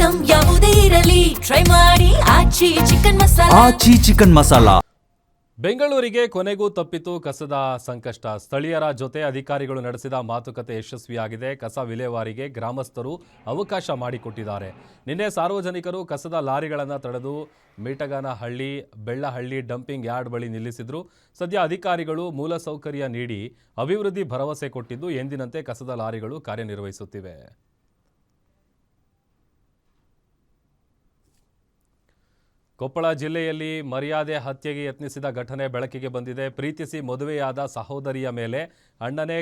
Item ಯಾವುದೇ ಇರಲಿ try ಮಾಡಿ ಆಚಿ ಚಿಕನ್ ಮಸಾಲಾ. ಬೆಂಗಳೂರಿಗೆ ಕೊನೆಗೂ ತಪ್ಪಿತು ಕಸದ ಸಂಕಷ್ಟ. ಸ್ಥಳೀಯರ ಜೊತೆ ಅಧಿಕಾರಿಗಳು ನಡೆಸಿದ ಮಾತುಕತೆ ಯಶಸ್ವಿಯಾಗಿದೆ. ಕಸ ವಿಲೇವಾರಿಗೆ ಗ್ರಾಮಸ್ಥರು ಅವಕಾಶ ಮಾಡಿಕೊಟ್ಟಿದ್ದಾರೆ. ನಿನ್ನೆ ಸಾರ್ವಜನಿಕರು ಕಸದ ಲಾರಿಗಳನ್ನು ತಡೆದು ಮೀಟಗನಹಳ್ಳಿ ಬೆಳ್ಳಹಳ್ಳಿ ಡಂಪಿಂಗ್ ಯಾರ್ಡ್ ಬಳಿ ನಿಲ್ಲಿಸಿದ್ರು. ಸದ್ಯ ಅಧಿಕಾರಿಗಳು ಮೂಲಸೌಕರ್ಯ ನೀಡಿ ಅಭಿವೃದ್ಧಿ ಭರವಸೆ ಕೊಟ್ಟಿದ್ದು ಎಂದಿನಂತೆ ಕಸದ ಲಾರಿಗಳು ಕಾರ್ಯನಿರ್ವಹಿಸುತ್ತಿವೆ. ಕೊಪ್ಪಳ ಜಿಲ್ಲೆಯಲ್ಲಿ ಮರ್ಯಾದೆ ಹತ್ಯೆಗೆ ಯತ್ನಿಸಿದ ಘಟನೆ ಬೆಳಕಿಗೆ ಬಂದಿದೆ. ಪ್ರೀತಿಸಿ ಮದುವೆಯಾದ ಸಹೋದರಿಯ ಮೇಲೆ ಅಣ್ಣನೇ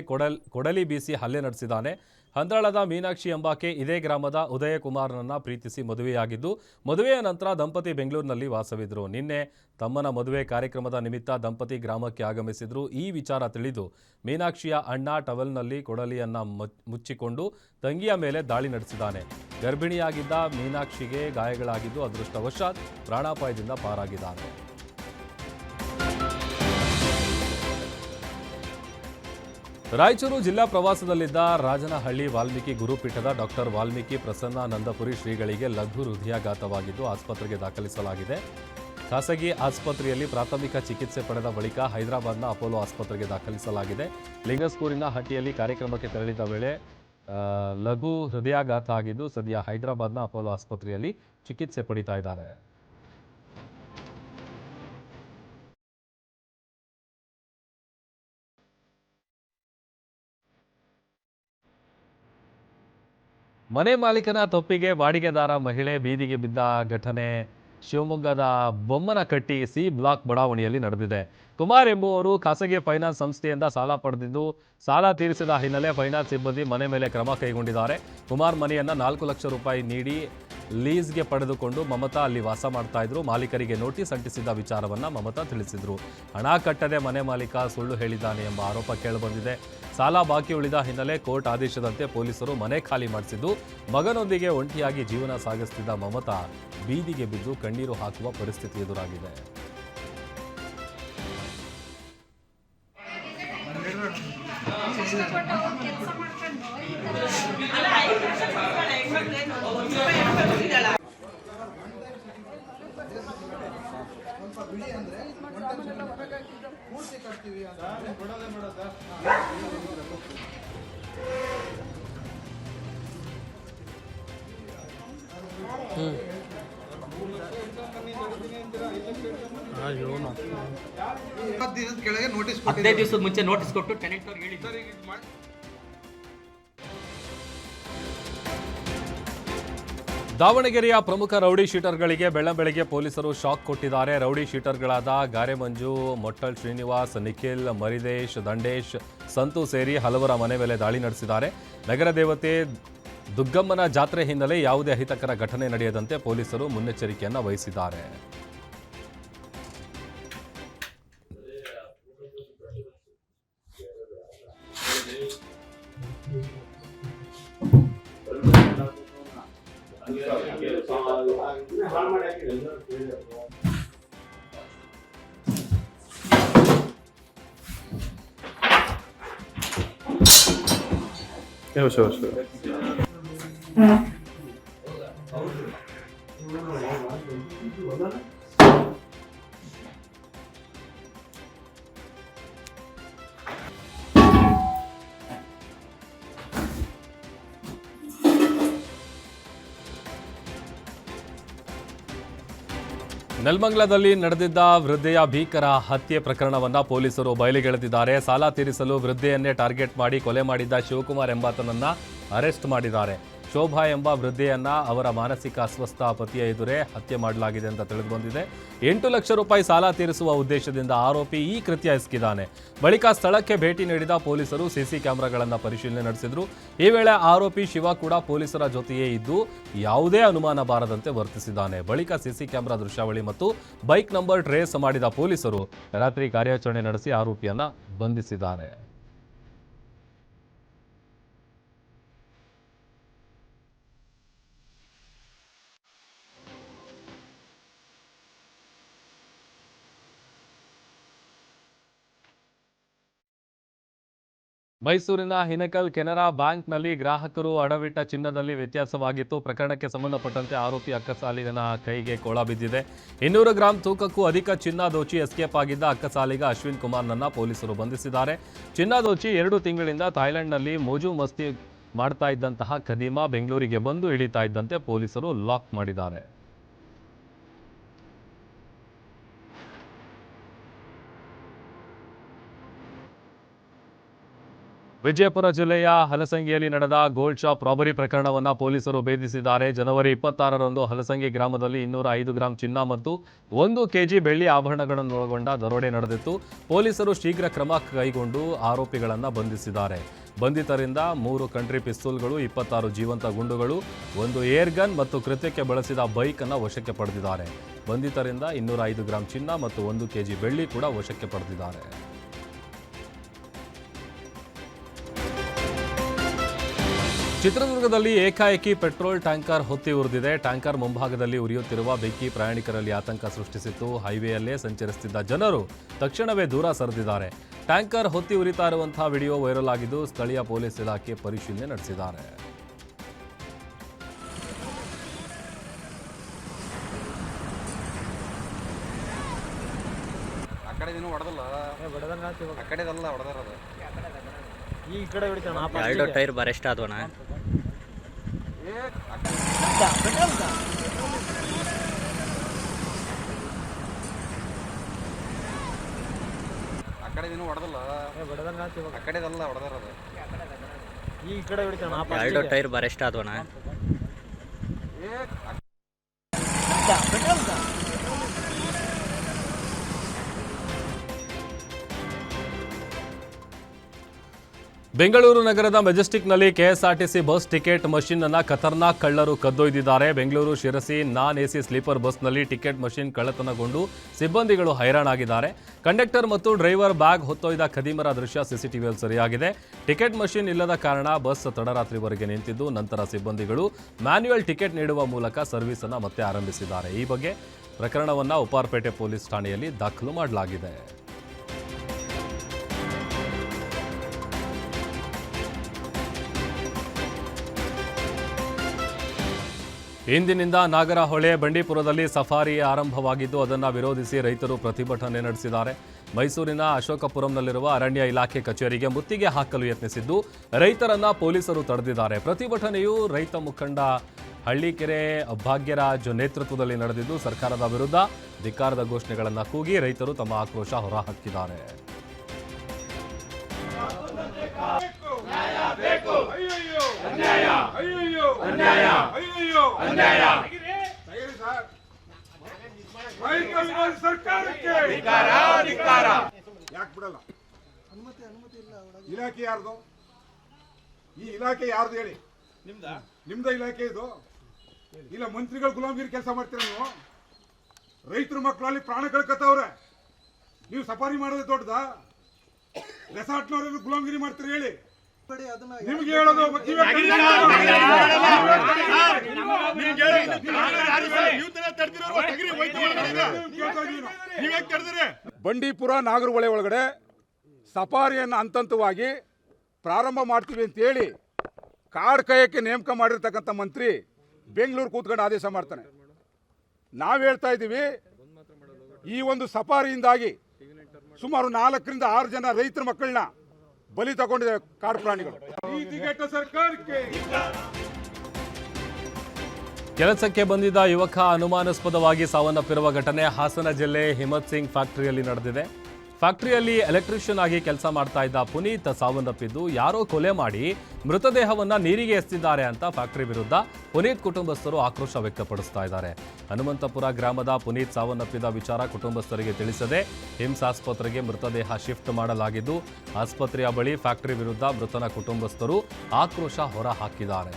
ಕೊಡಲಿ ಬೀಸಿ ಹಲ್ಲೆ ನಡೆಸಿದ್ದಾನೆ. ಹಂದ್ರಾಳದ ಮೀನಾಕ್ಷಿ ಎಂಬಾಕೆ ಇದೇ ಗ್ರಾಮದ ಉದಯಕುಮಾರ್ನನ್ನ ಪ್ರೀತಿಸಿ ಮದುವೆಯಾಗಿದ್ದು, ಮದುವೆಯ ನಂತರ ದಂಪತಿ ಬೆಂಗಳೂರಿನಲ್ಲಿ ವಾಸವಿದ್ರು. ನಿನ್ನೆ ತಮ್ಮನ ಮದುವೆ ಕಾರ್ಯಕ್ರಮದ ನಿಮಿತ್ತ ದಂಪತಿ ಗ್ರಾಮಕ್ಕೆ ಆಗಮಿಸಿದ್ರು. ಈ ವಿಚಾರ ತಿಳಿದು ಮೀನಾಕ್ಷಿಯ ಅಣ್ಣ ಟವೆಲ್ನಲ್ಲಿ ಕೊಡಲಿಯನ್ನ ಮುಚ್ಚಿಕೊಂಡು ತಂಗಿಯ ಮೇಲೆ ದಾಳಿ ನಡೆಸಿದ್ದಾನೆ. ಗರ್ಭಿಣಿಯಾಗಿದ್ದ ಮೀನಾಕ್ಷಿಗೆ ಗಾಯಗಳಾಗಿದ್ದು ಅದೃಷ್ಟವಶಾತ್ ಪ್ರಾಣಾಪಾಯದಿಂದ ಪಾರಾಗಿದ್ದಾನೆ. ರಾಯಚೂರು ಜಿಲ್ಲಾ ಪ್ರವಾಸದಲ್ಲಿದ್ದ ರಾಜನಹಳ್ಳಿ ವಾಲ್ಮೀಕಿ ಗುರುಪೀಠದ ಡಾಕ್ಟರ್ ವಾಲ್ಮೀಕಿ ಪ್ರಸನ್ನಾನಂದಪುರಿ ಶ್ರೀಗಳಿಗೆ ಲಘು ಹೃದಯಾಘಾತವಾಗಿದ್ದು ಆಸ್ಪತ್ರೆಗೆ ದಾಖಲಿಸಲಾಗಿದೆ. ಖಾಸಗಿ ಆಸ್ಪತ್ರೆಯಲ್ಲಿ ಪ್ರಾಥಮಿಕ ಚಿಕಿತ್ಸೆ ಪಡೆದ ಬಳಿಕ ಹೈದರಾಬಾದ್ನ ಅಪೋಲೋ ಆಸ್ಪತ್ರೆಗೆ ದಾಖಲಿಸಲಾಗಿದೆ. ಲಿಂಗಸ್ಕೂರಿನ ಹಟ್ಟಿಯಲ್ಲಿ ಕಾರ್ಯಕ್ರಮಕ್ಕೆ ತೆರಳಿದ ವೇಳೆ ಲಘು ಹೃದಯಾಘಾತ ಆಗಿದ್ದು ಸದ್ಯ ಹೈದರಾಬಾದ್ನ ಅಪೋಲೋ ಆಸ್ಪತ್ರೆಯಲ್ಲಿ ಚಿಕಿತ್ಸೆ ಪಡಿತಾ ಇದ್ದಾರೆ. ಮನೆ ಮಾಲೀಕನ ತಪ್ಪಿಗೆ ಬಾಡಿಗೆದಾರ ಮಹಿಳೆ ಬೀದಿಗೆ ಬಿದ್ದ ಘಟನೆ ಶಿವಮೊಗ್ಗದ ಬೊಮ್ಮನಕಟ್ಟಿ ಸಿ ಬ್ಲಾಕ್ ಬಡಾವಣೆಯಲ್ಲಿ ನಡೆದಿದೆ. ಕುಮಾರ್ ಎಂಬುವರು ಖಾಸಗಿ ಫೈನಾನ್ಸ್ ಸಂಸ್ಥೆಯಿಂದ ಸಾಲ ಪಡೆದಿದ್ದು, ಸಾಲ ತೀರಿಸಿದ ಹಿನ್ನೆಲೆ ಫೈನಾನ್ಸ್ ಸಿಬ್ಬಂದಿ ಮನೆ ಮೇಲೆ ಕ್ರಮ ಕೈಗೊಂಡಿದ್ದಾರೆ. ಕುಮಾರ್ ಮನೆಯನ್ನ 4 ಲಕ್ಷ ರೂಪಾಯಿ ನೀಡಿ ಲೀಸ್ಗೆ ಪಡೆದುಕೊಂಡು ಮಮತಾ ಅಲ್ಲಿ ವಾಸ ಮಾಡ್ತಾ ಇದ್ರು. ಮಾಲೀಕರಿಗೆ ನೋಟಿಸ್ ಅಂಟಿಸಿದ್ದ ವಿಚಾರವನ್ನ ಮಮತಾ ತಿಳಿಸಿದ್ರು. ಹಣ ಕಟ್ಟದೆ ಮನೆ ಮಾಲೀಕ ಸುಳ್ಳು ಹೇಳಿದ್ದಾನೆ ಎಂಬ ಆರೋಪ ಕೇಳಿಬಂದಿದೆ. ಸಾಲ ಬಾಕಿ ಉಳಿದ ಹಿನ್ನೆಲೆ ಕೋರ್ಟ್ ಆದೇಶದಂತೆ ಪೊಲೀಸರು ಮನೆ ಖಾಲಿ ಮಾಡಿಸಿದ್ದು, ಮಗನೊಂದಿಗೆ ಒಂಟಿಯಾಗಿ ಜೀವನ ಸಾಗಿಸುತ್ತಿದ್ದ ಮಮತಾ ಬೀದಿಗೆ ಬಿದ್ದು ಕಣ್ಣೀರು ಹಾಕುವ ಪರಿಸ್ಥಿತಿ ಎದುರಾಗಿದೆ. ನೋಟಿಸ್ 15 ದಿವಸದ ಮುಂಚೆ ನೋಟಿಸ್ ಕೊಟ್ಟು ಟೆನೆಂಟ್ ಅವ್ರಿಗೆ ಹೇಳಿದ್ದಾರೆ. ದಾವಣಗೆರೆಯ ಪ್ರಮುಖ ರೌಡಿ ಶೀಟರ್ಗಳಿಗೆ ಬೆಳ್ಳಂಬೆಳಗ್ಗೆ ಪೊಲೀಸರು ಶಾಕ್ ಕೊಟ್ಟಿದ್ದಾರೆ. ರೌಡಿ ಶೀಟರ್ಗಳಾದ ಗಾರೆಮಂಜು, ಮೊಟ್ಟಲ್ ಶ್ರೀನಿವಾಸ್, ನಿಖಿಲ್, ಮರಿದೇಶ್, ದಂಡೇಶ್, ಸಂತು ಸೇರಿ ಹಲವರ ಮನೆ ಮೇಲೆ ದಾಳಿ ನಡೆಸಿದ್ದಾರೆ. ನಗರ ದೇವತೆ ದುಗ್ಗಮ್ಮನ ಜಾತ್ರೆ ಹಿನ್ನೆಲೆ ಯಾವುದೇ ಅಹಿತಕರ ಘಟನೆ ನಡೆಯದಂತೆ ಪೊಲೀಸರು ಮುನ್ನೆಚ್ಚರಿಕೆಯನ್ನು ವಹಿಸಿದ್ದಾರೆ. ನೆಲಮಂಗಲದಲ್ಲಿ ನಡೆದಿದ್ದ ವೃದ್ಧೆಯ ಭೀಕರ ಹತ್ಯೆ ಪ್ರಕರಣವನ್ನು ಪೊಲೀಸರು ಬಯಲಿಗೆಳೆದಿದ್ದಾರೆ. ಸಾಲ ತೀರಿಸಲು ವೃದ್ಧೆಯನ್ನೇ ಟಾರ್ಗೆಟ್ ಮಾಡಿ ಕೊಲೆ ಮಾಡಿದ್ದ ಶಿವಕುಮಾರ್ ಎಂಬಾತನನ್ನ ಅರೆಸ್ಟ್ ಮಾಡಿದ್ದಾರೆ. ಶೋಭಾ ಎಂಬ ವೃದ್ಧೆಯನ್ನ ಅವರ ಮಾನಸಿಕ ಅಸ್ವಸ್ಥ ಪತಿಯ ಎದುರೇ ಹತ್ಯೆ ಮಾಡಲಾಗಿದೆ ಅಂತ ತಿಳಿದುಬಂದಿದೆ. 8 ಲಕ್ಷ ರೂಪಾಯಿ ಸಾಲ ತೀರಿಸುವ ಉದ್ದೇಶದಿಂದ ಆರೋಪಿ ಈ ಕೃತ್ಯ ಎಸಗಿದ್ದಾನೆ. ಬಳಿಕ ಸ್ಥಳಕ್ಕೆ ಭೇಟಿ ನೀಡಿದ ಪೊಲೀಸರು ಸಿಸಿ ಕ್ಯಾಮೆರಾಗಳನ್ನು ಪರಿಶೀಲನೆ ನಡೆಸಿದ್ರು. ಈ ವೇಳೆ ಆರೋಪಿ ಶಿವ ಕೂಡ ಪೊಲೀಸರ ಜೊತೆಯೇ ಇದ್ದು ಯಾವುದೇ ಅನುಮಾನ ಬಾರದಂತೆ ವರ್ತಿಸಿದ್ದಾನೆ. ಬಳಿಕ ಸಿಸಿ ಕ್ಯಾಮೆರಾ ದೃಶ್ಯಾವಳಿ ಮತ್ತು ಬೈಕ್ ನಂಬರ್ ಟ್ರೇಸ್ ಮಾಡಿದ ಪೊಲೀಸರು ರಾತ್ರಿ ಕಾರ್ಯಾಚರಣೆ ನಡೆಸಿ ಆರೋಪಿಯನ್ನ ಬಂಧಿಸಿದ್ದಾರೆ. ಮೈಸೂರಿನ ಹಿನಕಲ್ ಕೆನರಾ ಬ್ಯಾಂಕ್ನಲ್ಲಿ ಗ್ರಾಹಕರು ಅಡವಿಟ್ಟ ಚಿನ್ನದಲ್ಲಿ ವ್ಯತ್ಯಾಸವಾಗಿತ್ತು. ಪ್ರಕರಣಕ್ಕೆ ಸಂಬಂಧಪಟ್ಟಂತೆ ಆರೋಪಿ ಅಕ್ಕಸಾಲಿಗನ ಕೈಗೆ ಕೋಳ ಬಿದ್ದಿದೆ. 200 ಗ್ರಾಂ ತೂಕಕ್ಕೂ ಅಧಿಕ ಚಿನ್ನ ದೋಚಿ ಎಸ್ಕೇಪ್ ಆಗಿದ್ದ ಅಕ್ಕಸಾಲಿಗ ಅಶ್ವಿನ್ ಕುಮಾರ್ನನ್ನ ಪೊಲೀಸರು ಬಂಧಿಸಿದ್ದಾರೆ. ಚಿನ್ನ ದೋಚಿ 2 ತಿಂಗಳಿಂದ ಥಾಯ್ಲೆಂಡ್ನಲ್ಲಿ ಮೋಜು ಮಸ್ತಿ ಮಾಡ್ತಾ ಇದ್ದಂತಹ ಖದೀಮ ಬೆಂಗಳೂರಿಗೆ ಬಂದು ಇಳಿತಾ ಇದ್ದಂತೆ ಪೊಲೀಸರು ಲಾಕ್ ಮಾಡಿದ್ದಾರೆ. ವಿಜಯಪುರ ಜಿಲ್ಲೆಯ ಹಲಸಂಗಿಯಲ್ಲಿ ನಡೆದ ಗೋಲ್ಡ್ ಶಾಪ್ ರಾಬರಿ ಪ್ರಕರಣವನ್ನು ಪೊಲೀಸರು ಭೇದಿಸಿದ್ದಾರೆ. ಜನವರಿ 26ರಂದು ಹಲಸಂಗಿ ಗ್ರಾಮದಲ್ಲಿ 205 ಗ್ರಾಂ ಚಿನ್ನ ಮತ್ತು 1 ಕೆಜಿ ಬೆಳ್ಳಿ ಆಭರಣಗಳನ್ನು ಒಳಗೊಂಡ ದರೋಡೆ ನಡೆದಿತ್ತು. ಪೊಲೀಸರು ಶೀಘ್ರ ಕ್ರಮ ಕೈಗೊಂಡು ಆರೋಪಿಗಳನ್ನು ಬಂಧಿಸಿದ್ದಾರೆ. ಬಂಧಿತರಿಂದ 3 ಕಂಟ್ರಿ ಪಿಸ್ತೂಲ್ಗಳು, 26 ಜೀವಂತ ಗುಂಡುಗಳು, 1 ಏರ್ ಗನ್ ಮತ್ತು ಕೃತ್ಯಕ್ಕೆ ಬಳಸಿದ ಬೈಕ್ ಅನ್ನು ವಶಕ್ಕೆ ಪಡೆದಿದ್ದಾರೆ. ಬಂಧಿತರಿಂದ 205 ಗ್ರಾಂ ಚಿನ್ನ ಮತ್ತು 1 ಕೆಜಿ ಬೆಳ್ಳಿ ಕೂಡ ವಶಕ್ಕೆ ಪಡೆದಿದ್ದಾರೆ. ಚಿತ್ರದುರ್ಗದಲ್ಲಿ ಏಕಾಏಕಿ ಪೆಟ್ರೋಲ್ ಟ್ಯಾಂಕರ್ ಹೊತ್ತಿ ಉರಿದಿದೆ. ಟ್ಯಾಂಕರ್ ಮುಂಭಾಗದಲ್ಲಿ ಉರಿಯುತ್ತಿರುವ ಬೆಂಕಿ ಪ್ರಯಾಣಿಕರಲ್ಲಿ ಆತಂಕ ಸೃಷ್ಟಿಸಿತ್ತು. ಹೈವೇಯಲ್ಲೇ ಸಂಚರಿಸುತ್ತಿದ್ದ ಜನರು ತಕ್ಷಣವೇ ದೂರ ಸರಿದಿದ್ದಾರೆ. ಟ್ಯಾಂಕರ್ ಹೊತ್ತಿ ಉರಿತಾ ಇರುವಂತಹ ವಿಡಿಯೋ ವೈರಲ್ ಆಗಿದ್ದು, ಸ್ಥಳೀಯ ಪೊಲೀಸ್ ಇಲಾಖೆ ಪರಿಶೀಲನೆ ನಡೆಸಿದ್ದಾರೆ. ಎರಡು ಟೈರ್ ಬರೆಸ್ಟ್ ಆದ್ವಣ. ಎರಡು ಟೈರ್ ಬರೆಸ್ಟ್ ಆದ್ವಣ. ಬೆಂಗಳೂರು ನಗರದ ಮೆಜೆಸ್ಟಿಕ್ನಲ್ಲಿ ಕೆಎಸ್ಆರ್ಟಿಸಿ ಬಸ್ ಟಿಕೆಟ್ ಮಷಿನ್ ಅನ್ನು ಖತರ್ನಾಕ್ ಕಳ್ಳರು ಕದ್ದೊಯ್ದಿದ್ದಾರೆ. Bengaluru Sirsi non AC sleeper ಬಸ್ನಲ್ಲಿ ಟಿಕೆಟ್ ಮಷಿನ್ ಕಳ್ಳತನಗೊಂಡು ಸಿಬ್ಬಂದಿಗಳು ಹೈರಾಣಾಗಿದ್ದಾರೆ. ಕಂಡಕ್ಟರ್ ಮತ್ತು ಡ್ರೈವರ್ ಬ್ಯಾಗ್ ಹೊತ್ತೊಯ್ದ ಖದೀಮರ ದೃಶ್ಯ ಸಿಸಿಟಿವಿಯಲ್ಲಿ ಸೆರೆಯಾಗಿದೆ. ಟಿಕೆಟ್ ಮಷಿನ್ ಇಲ್ಲದ ಕಾರಣ ಬಸ್ ತಡರಾತ್ರಿವರೆಗೆ ನಿಂತಿದ್ದು, ನಂತರ ಸಿಬ್ಬಂದಿಗಳು ಮ್ಯಾನ್ಯುಯಲ್ ಟಿಕೆಟ್ ನೀಡುವ ಮೂಲಕ ಸರ್ವಿಸ್ ಅನ್ನು ಮತ್ತೆ ಆರಂಭಿಸಿದ್ದಾರೆ. ಈ ಬಗ್ಗೆ ಪ್ರಕರಣವನ್ನು ಉಪ್ಪಾರಪೇಟೆ ಪೊಲೀಸ್ ಠಾಣೆಯಲ್ಲಿ ದಾಖಲು ಮಾಡಲಾಗಿದೆ. ಇಂದಿನಿಂದ ನಾಗರಹೊಳೆ ಬಂಡೀಪುರದಲ್ಲಿ ಸಫಾರಿ ಆರಂಭವಾಗಿದ್ದು, ಅದನ್ನು ವಿರೋಧಿಸಿ ರೈತರು ಪ್ರತಿಭಟನೆ ನಡೆಸಿದ್ದಾರೆ. ಮೈಸೂರಿನ ಅಶೋಕಪುರಂನಲ್ಲಿರುವ ಅರಣ್ಯ ಇಲಾಖೆ ಕಚೇರಿಗೆ ಮುತ್ತಿಗೆ ಹಾಕಲು ಯತ್ನಿಸಿದ್ದು, ರೈತರನ್ನ ಪೊಲೀಸರು ತಡೆದಿದ್ದಾರೆ. ಪ್ರತಿಭಟನೆಯು ರೈತ ಮುಖಂಡ ಹಳ್ಳಿಕೆರೆ ಭಾಗ್ಯರಾಜ್ ನೇತೃತ್ವದಲ್ಲಿ ನಡೆದಿದ್ದು, ಸರ್ಕಾರದ ವಿರುದ್ಧ ಧಿಕ್ಕಾರದ ಘೋಷಣೆಗಳನ್ನು ಕೂಗಿ ರೈತರು ತಮ್ಮ ಆಕ್ರೋಶ ಹೊರಹಾಕಿದ್ದಾರೆ. ಯಾಕೆ ಬಿಡಲ್ಲ? ಇಲಾಖೆ ಯಾರ್ದು? ಈ ಇಲಾಖೆ ಯಾರ್ದು ಹೇಳಿ? ನಿಮ್ದ ಇಲಾಖೆ ಇದು? ಇಲ್ಲ ಮಂತ್ರಿಗಳು ಗುಲಾಮಗಿರಿ ಕೆಲಸ ಮಾಡ್ತೀರ ನೀವು? ರೈತರ ಮಕ್ಕಳಲ್ಲಿ ಪ್ರಾಣ ಕಳ್ಕತ್ತವ್ರೆ. ನೀವು ಸಫಾರಿ ಮಾಡೋದು ದೊಡ್ಡದ? ರೆಸಾರ್ಟ್ನವರೆಲ್ಲ ಗುಲಾಮಗಿರಿ ಮಾಡ್ತೀರಿ ಹೇಳಿ? ನಿಮ್ಗೆ ಹೇಳೋದು ಬಂಡೀಪುರ ನಾಗರಹೊಳೆ ಒಳಗಡೆ ಸಫಾರಿಯನ್ನು ಹಂತವಾಗಿ ಪ್ರಾರಂಭ ಮಾಡ್ತೀವಿ ಅಂತ ಹೇಳಿ ಕಾಡ್ ಕಾಯಕ್ಕೆ ನೇಮಕ ಮಾಡಿರ್ತಕ್ಕಂಥ ಮಂತ್ರಿ ಬೆಂಗಳೂರು ಕೂತ್ಕೊಂಡು ಆದೇಶ ಮಾಡ್ತಾನೆ. ನಾವು ಹೇಳ್ತಾ ಇದ್ದೀವಿ, ಈ ಒಂದು ಸಫಾರಿಯಿಂದಾಗಿ ಸುಮಾರು 4 ರಿಂದ 6 ಜನ ರೈತರ ಮಕ್ಕಳನ್ನ ಬಲಿ ತಗೊಂಡಿದೆ ಕಾಡು ಪ್ರಾಣಿಗಳು. ಕೆಲಸಕ್ಕೆ ಬಂದಿದ್ದ ಯುವಕ ಅನುಮಾನಾಸ್ಪದವಾಗಿ ಸಾವನ್ನಪ್ಪಿರುವ ಘಟನೆ ಹಾಸನ ಜಿಲ್ಲೆ ಹಿಮ್ಮತ್ ಸಿಂಗ್ ಫ್ಯಾಕ್ಟರಿಯಲ್ಲಿ ನಡೆದಿದೆ. ಫ್ಯಾಕ್ಟರಿಯಲ್ಲಿ ಎಲೆಕ್ಟ್ರಿಷಿಯನ್ ಆಗಿ ಕೆಲಸ ಮಾಡ್ತಾ ಇದ್ದ ಪುನೀತ್ ಸಾವನ್ನಪ್ಪಿದ್ದು, ಯಾರೋ ಕೊಲೆ ಮಾಡಿ ಮೃತದೇಹವನ್ನ ನೀರಿಗೆ ಎಸೆದಿದ್ದಾರೆ ಅಂತ ಫ್ಯಾಕ್ಟರಿ ವಿರುದ್ಧ ಪುನೀತ್ ಕುಟುಂಬಸ್ಥರು ಆಕ್ರೋಶ ವ್ಯಕ್ತಪಡಿಸ್ತಾ ಇದ್ದಾರೆ. ಹನುಮಂತಪುರ ಗ್ರಾಮದ ಪುನೀತ್ ಸಾವನ್ನಪ್ಪಿದ ವಿಚಾರ ಕುಟುಂಬಸ್ಥರಿಗೆ ತಿಳಿಸದೆ ಹಿಮ್ಸ್ ಆಸ್ಪತ್ರೆಗೆ ಮೃತದೇಹ ಶಿಫ್ಟ್ ಮಾಡಲಾಗಿದ್ದು, ಆಸ್ಪತ್ರೆಯ ಬಳಿ ಫ್ಯಾಕ್ಟರಿ ವಿರುದ್ಧ ಮೃತನ ಕುಟುಂಬಸ್ಥರು ಆಕ್ರೋಶ ಹೊರ ಹಾಕಿದ್ದಾರೆ.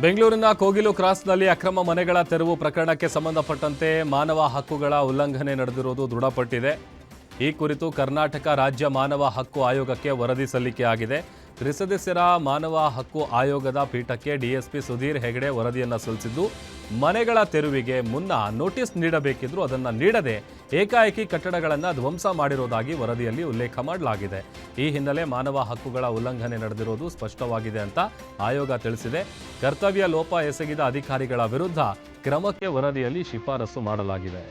ಬೆಂಗಳೂರಿನ ಕೋಗಿಲು ಕ್ರಾಸ್ನಲ್ಲಿ ಅಕ್ರಮ ಮನೆಗಳ ತೆರವು ಪ್ರಕರಣಕ್ಕೆ ಸಂಬಂಧಪಟ್ಟಂತೆ ಮಾನವ ಹಕ್ಕುಗಳ ಉಲ್ಲಂಘನೆ ನಡೆದಿರುವುದು ದೃಢಪಟ್ಟಿದೆ. ಈ ಕುರಿತು ಕರ್ನಾಟಕ ರಾಜ್ಯ ಮಾನವ ಹಕ್ಕು ಆಯೋಗಕ್ಕೆ ವರದಿ ಸಲ್ಲಿಕೆಯಾಗಿದೆ. ತ್ರಿಸದಸ್ಯರ ಮಾನವ ಹಕ್ಕು ಆಯೋಗದ ಪೀಠಕ್ಕೆ ಡಿಎಸ್ಪಿ ಸುಧೀರ್ ಹೆಗಡೆ ವರದಿಯನ್ನು ಸಲ್ಲಿಸಿದ್ದು, ಮನೆಗಳ ತೆರವಿಗೆ ಮುನ್ನ ನೋಟಿಸ್ ನೀಡಬೇಕಿದ್ರೂ ಅದನ್ನು ನೀಡದೆ ಏಕಾಏಕಿ ಕಟ್ಟಡಗಳನ್ನು ಧ್ವಂಸ ಮಾಡಿರುವುದಾಗಿ ವರದಿಯಲ್ಲಿ ಉಲ್ಲೇಖ ಮಾಡಲಾಗಿದೆ. ಈ ಹಿನ್ನೆಲೆ ಮಾನವ ಹಕ್ಕುಗಳ ಉಲ್ಲಂಘನೆ ನಡೆದಿರುವುದು ಸ್ಪಷ್ಟವಾಗಿದೆ ಅಂತ ಆಯೋಗ ತಿಳಿಸಿದೆ. ಕರ್ತವ್ಯ ಲೋಪ ಎಸಗಿದ ಅಧಿಕಾರಿಗಳ ವಿರುದ್ಧ ಕ್ರಮಕ್ಕೆ ವರದಿಯಲ್ಲಿ ಶಿಫಾರಸು ಮಾಡಲಾಗಿದೆ.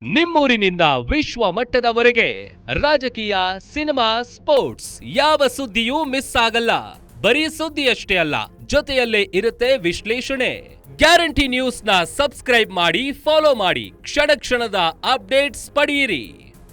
ನಿಮ್ಮೂರಿನಿಂದ ವಿಶ್ವ ಮಟ್ಟದವರೆಗೆ ರಾಜಕೀಯ, ಸಿನಿಮಾ, ಸ್ಪೋರ್ಟ್ಸ್ ಯಾವ ಸುದ್ದಿಯೂ ಮಿಸ್ ಆಗಲ್ಲ. ಬರೀ ಸುದ್ದಿಯಷ್ಟೇ ಅಲ್ಲ, ಜೊತೆಯಲ್ಲೇ ಇರುತ್ತೆ ವಿಶ್ಲೇಷಣೆ. ಗ್ಯಾರಂಟಿ ನ್ಯೂಸ್ನ ಸಬ್ಸ್ಕ್ರೈಬ್ ಮಾಡಿ, ಫಾಲೋ ಮಾಡಿ, ಕ್ಷಣ ಕ್ಷಣದ ಅಪ್ಡೇಟ್ಸ್ ಪಡೆಯಿರಿ.